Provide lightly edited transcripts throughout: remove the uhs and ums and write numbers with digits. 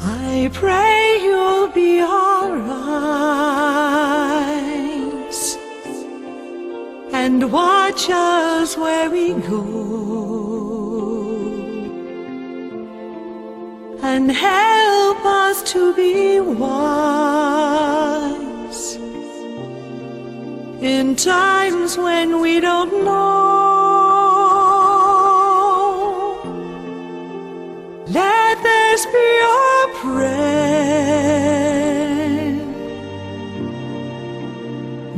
I pray you'll be alright and watch us where we go and help us to be wise in times when we don't know. Let this be our prayer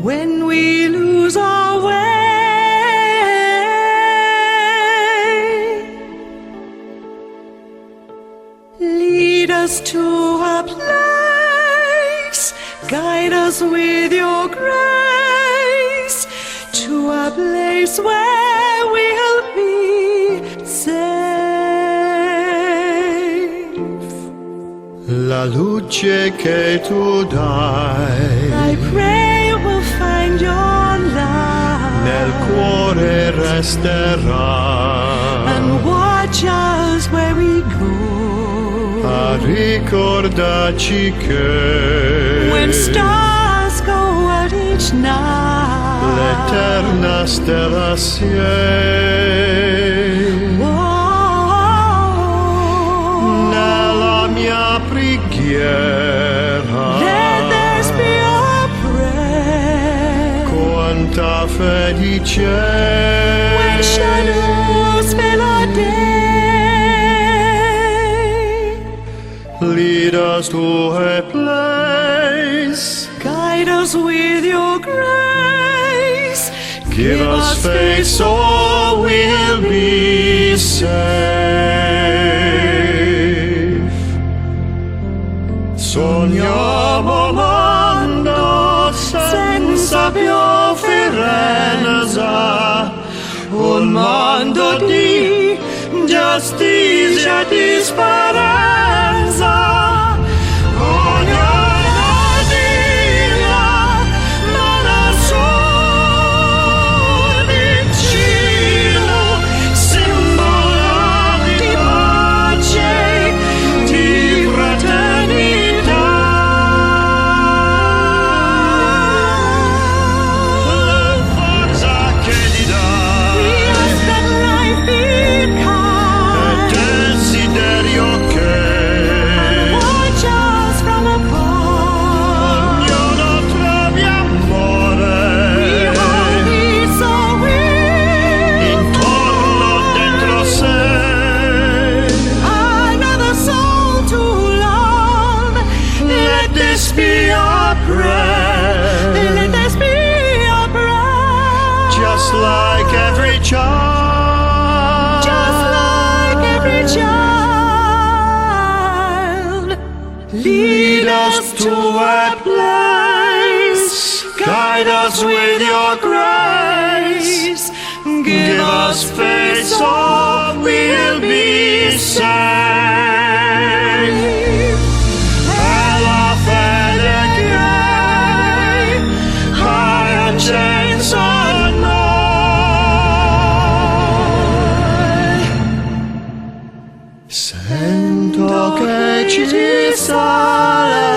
when we lose our way. Lead us to a place, guide us with your grace, to a place where we'll be safe. La luce che tu dai I pray we'll find your light nel cuore resterà and watch us where we go. a ricordarci che When stars go out each night, l'eterna stella sei. oh, Nella mia preghiera let this be our prayer. quanta felice When shadows fill our day, lead us to a place, guide us with your grace, give us faith so we'll be safe. Sogniamo mondo senza sofferenza, un mondo di giustizia e di speranza. Ognuno dirà, ma da solo vicino, simbolo di pace, di fraternità. La forza che gli dà we ask that life be kind. desiderio che Watch us from afar. ognuno trovi amore We hold thee so weak. intorno dentro sé. Another soul to love. Let this be our prayer, Let this be our prayer. just like every child. Just like every child. Lead us to a place, guide us with your grace, give us faith so we'll be safe. E la fede che hai acceso in noi, sento che ci sale